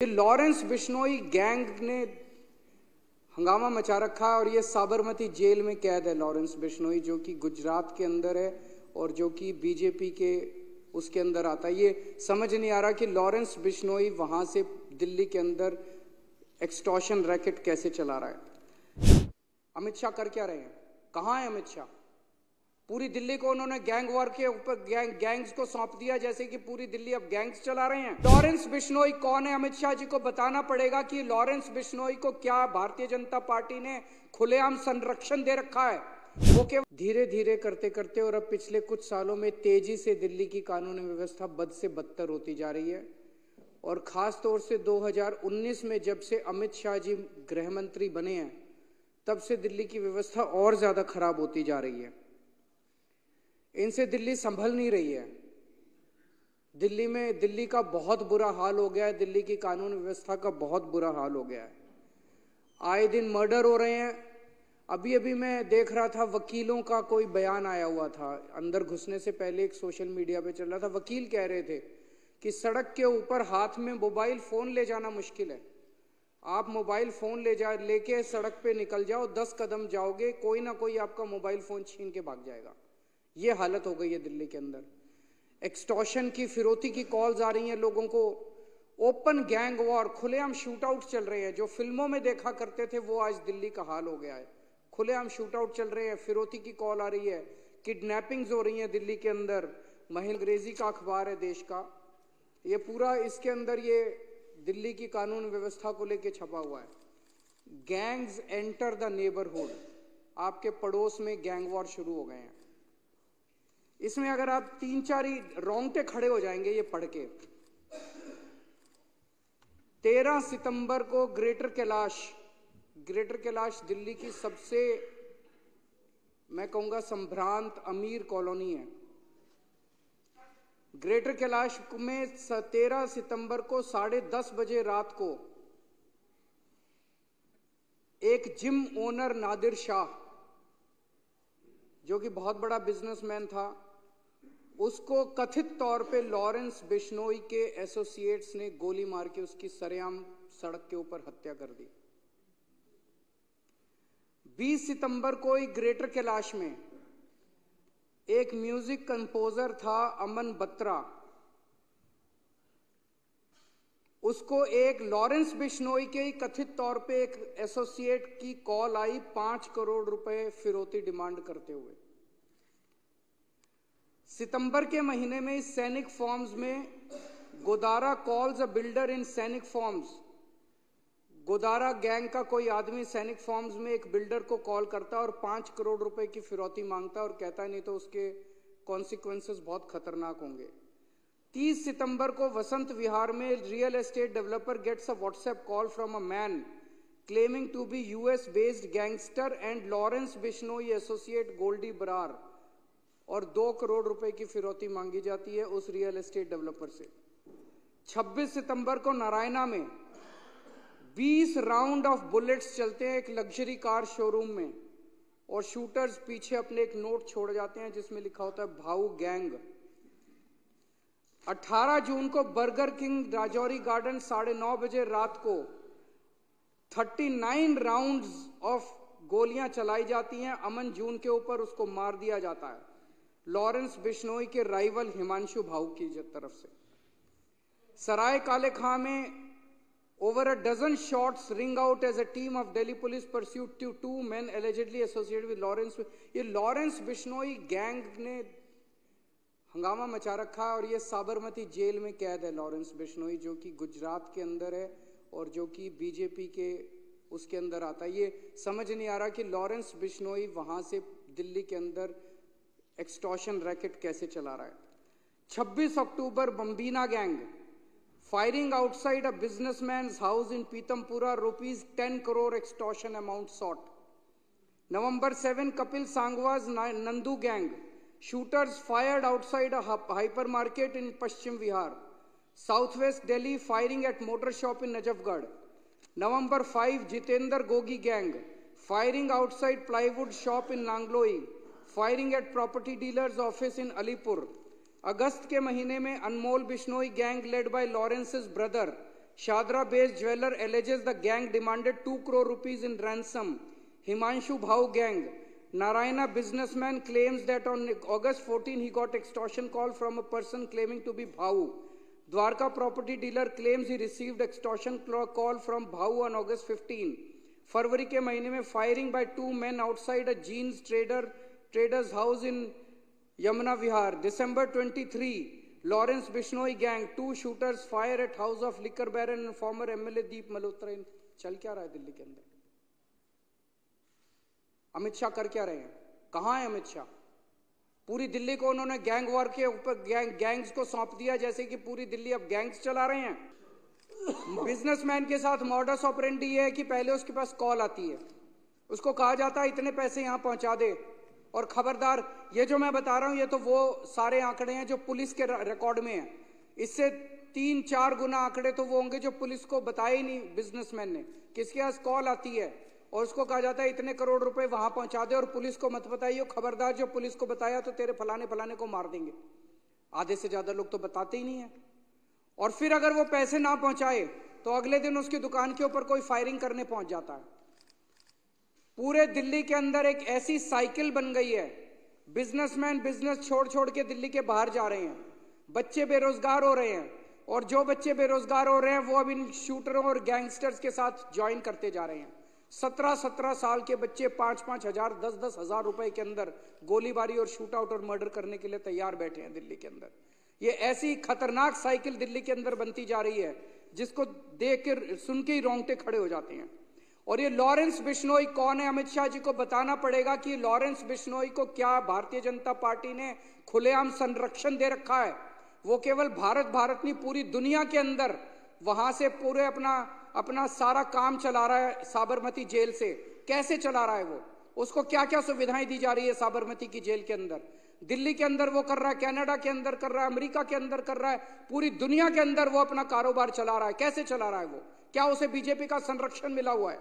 Lawrence Bishnoi gang ने हंगामा मचा रखा है और ये साबरमती जेल में कैद है। लॉरेंस बिश्नोई जो कि गुजरात के अंदर है और जो कि बीजेपी के उसके अंदर आता है। ये समझ नहीं आ रहा कि लॉरेंस बिश्नोई वहां से दिल्ली के अंदर एक्सटॉर्शन रैकेट कैसे चला रहा है। अमित शाह कर क्या रहे हैं? कहां है अमित शाह? पूरी दिल्ली को उन्होंने गैंग वॉर के ऊपर गैंग्स को सौंप दिया, जैसे कि पूरी दिल्ली अब गैंग्स चला रहे हैं। लॉरेंस बिश्नोई कौन है? अमित शाह जी को बताना पड़ेगा कि लॉरेंस बिश्नोई को क्या भारतीय जनता पार्टी ने खुलेआम संरक्षण दे रखा है। वो केवल धीरे धीरे करते करते और अब पिछले कुछ सालों में तेजी से दिल्ली की कानून व्यवस्था बद से बदतर होती जा रही है। और खास तौर से 2019 में जब से अमित शाह जी गृह मंत्री बने हैं, तब से दिल्ली की व्यवस्था और ज्यादा खराब होती जा रही है। इनसे दिल्ली संभल नहीं रही है। दिल्ली का बहुत बुरा हाल हो गया है। दिल्ली की कानून व्यवस्था का बहुत बुरा हाल हो गया है। आए दिन मर्डर हो रहे हैं। अभी मैं देख रहा था, वकीलों का कोई बयान आया हुआ था। अंदर घुसने से पहले एक सोशल मीडिया पे चल रहा था। वकील कह रहे थे कि सड़क के ऊपर हाथ में मोबाइल फोन ले जाना मुश्किल है। आप मोबाइल फोन लेके सड़क पे निकल जाओ, 10 कदम जाओगे, कोई ना कोई आपका मोबाइल फोन छीन के भाग जाएगा। ये हालत हो गई है दिल्ली के अंदर। एक्सटॉर्शन की, फिरौती की कॉल्स आ रही हैं लोगों को। ओपन गैंग वॉर, खुलेआम शूट आउट चल रहे हैं। जो फिल्मों में देखा करते थे वो आज दिल्ली का हाल हो गया है। खुलेआम शूट आउट चल रहे हैं, फिरौती की कॉल आ रही है, किडनैपिंग्स हो रही हैं दिल्ली के अंदर। अंग्रेजी का अखबार है देश का, ये पूरा इसके अंदर ये दिल्ली की कानून व्यवस्था को लेकर छपा हुआ है। गैंग्स एंटर द नेबरहुड, आपके पड़ोस में गैंग वॉर शुरू हो गए हैं। इसमें अगर आप 3-4 रोंगटे खड़े हो जाएंगे ये पढ़ के। 13 सितंबर को ग्रेटर कैलाश दिल्ली की सबसे, मैं कहूंगा, संभ्रांत अमीर कॉलोनी है। ग्रेटर कैलाश में 13 सितंबर को 10:30 बजे रात को एक जिम ओनर नादिर शाह, जो कि बहुत बड़ा बिजनेसमैन था, उसको कथित तौर पे लॉरेंस बिश्नोई के एसोसिएट्स ने गोली मार के उसकी सरेआम सड़क के ऊपर हत्या कर दी। 20 सितंबर को ही ग्रेटर कैलाश में एक म्यूजिक कंपोजर था अमन बत्रा, उसको एक लॉरेंस बिश्नोई के कथित तौर पे एक एसोसिएट की कॉल आई 5 करोड़ रुपए फिरौती डिमांड करते हुए। सितंबर के महीने में इस सैनिक फॉर्म्स में गोदारा कॉल्स अ बिल्डर इन सैनिक फॉर्म्स, गोदारा गैंग का कोई आदमी सैनिक फॉर्म्स में एक बिल्डर को कॉल करता और 5 करोड़ रुपए की फिरौती मांगता और कहता नहीं तो उसके कॉन्सिक्वेंसेस बहुत खतरनाक होंगे। 30 सितंबर को वसंत विहार में real estate developer gets a WhatsApp call from a man claiming to be US based gangster and Lawrence Bishnoi associate Goldy Brar, और 2 करोड़ रुपए की फिरौती मांगी जाती है उस रियल एस्टेट डेवलपर से। 26 सितंबर को नारायणा में 20 राउंड ऑफ बुलेट्स चलते हैं एक लग्जरी कार शोरूम में, और शूटर्स पीछे अपने एक नोट छोड़ जाते हैं जिसमें लिखा होता है भाऊ गैंग। 18 जून को बर्गर किंग राजौरी गार्डन 9:30 बजे रात को 39 राउंड्स ऑफ गोलियां चलाई जाती हैं अमन जून के ऊपर, उसको मार दिया जाता है लॉरेंस बिश्नोई के राइवल हिमांशु भाऊ की तरफ से। सराय काले खां में over a dozen shots ring out as a team of Delhi police pursued 2 men allegedly associated with Lawrence। ये लॉरेंस बिश्नोई गैंग ने हंगामा मचा रखा है और ये साबरमती जेल में कैद है। लॉरेंस बिश्नोई जो कि गुजरात के अंदर है और जो कि बीजेपी के उसके अंदर आता है। ये समझ नहीं आ रहा कि लॉरेंस बिश्नोई वहां से दिल्ली के अंदर एक्सटॉर्शन रैकेट कैसे चला रहा है। 26 अक्टूबर बम्बीना gang firing outside a businessman's house in Pitampura, ₹10 crore extortion amount sought। November 7, Kapil Sangwa's Nandu gang, shooters fired outside a hypermarket in Paschim Vihar। Southwest Delhi, firing at motor shop in Najafgarh। November 5, Jitendra Gogi gang, firing outside plywood shop in Nangloi, firing at property dealer's office in Alipur। अगस्त के महीने में Anmol Bishnoi gang led by Lawrence's brother Shadra-based jeweler alleges the gang demanded 2 crore rupees in ransom. Himanshu Bhau gang. Narayana businessman claims that on August 14 he got extortion call from a person claiming to be Bhau. Dwarka property dealer claims he received extortion call from Bhau on August 15. फरवरी के महीने में firing bye 2 men outside a jeans trader's house in Yamuna Vihar. December 23, Lawrence Bishnoi gang, 2 shooters fire at house of liquor baron and former MLA Deep Malhotra. चल क्या रहा है दिल्ली के अंदर? अमित शाह कर क्या रहे हैं? कहां है अमित शाह? पूरी दिल्ली को उन्होंने गैंग वॉर के ऊपर गैंग्स को सौंप दिया, जैसे कि पूरी दिल्ली अब गैंग्स चला रहे हैं। बिजनेसमैन के साथ मॉडस ऑपरेंडी ये है कि पहले उसके पास कॉल आती है, उसको कहा जाता है इतने पैसे यहां पहुंचा दे, और खबरदार ये जो मैं बता रहा हूं ये तो वो सारे आंकड़े हैं जो पुलिस के रिकॉर्ड में हैं। इससे 3-4 गुना आंकड़े तो वो होंगे जो पुलिस को बताए ही नहीं बिजनेसमैन ने। किसके पास कॉल आती है और उसको कहा जाता है इतने करोड़ रुपए वहां पहुंचा दे, और पुलिस को मत बताइए, खबरदार जो पुलिस को बताया तो तेरे फलाने को मार देंगे। आधे से ज्यादा लोग तो बताते ही नहीं है। और फिर अगर वो पैसे ना पहुंचाए तो अगले दिन उसकी दुकान के ऊपर कोई फायरिंग करने पहुंच जाता है। पूरे दिल्ली के अंदर एक ऐसी साइकिल बन गई है, बिजनेसमैन बिजनेस छोड़ के दिल्ली के बाहर जा रहे हैं, बच्चे बेरोजगार हो रहे हैं, और जो बच्चे बेरोजगार हो रहे हैं वो अब इन शूटरों और गैंगस्टर्स के साथ ज्वाइन करते जा रहे हैं। 17 साल के बच्चे 5 हजार 10 हजार रुपए के अंदर गोलीबारी और शूट आउट और मर्डर करने के लिए तैयार बैठे हैं दिल्ली के अंदर। ये ऐसी खतरनाक साइकिल दिल्ली के अंदर बनती जा रही है जिसको देख के सुन के ही रोंगटे खड़े हो जाते हैं। और ये लॉरेंस बिश्नोई कौन है? अमित शाह जी को बताना पड़ेगा कि लॉरेंस बिश्नोई को क्या भारतीय जनता पार्टी ने खुलेआम संरक्षण दे रखा है। वो केवल भारत नहीं पूरी दुनिया के अंदर वहां से पूरे अपना सारा काम चला रहा है साबरमती जेल से। कैसे चला रहा है वो? उसको क्या क्या सुविधाएं दी जा रही है साबरमती की जेल के अंदर? दिल्ली के अंदर वो कर रहा है, कनाडा के अंदर कर रहा है, अमेरिका के अंदर कर रहा है, पूरी दुनिया के अंदर वो अपना कारोबार चला रहा है। कैसे चला रहा है वो? क्या उसे बीजेपी का संरक्षण मिला हुआ है?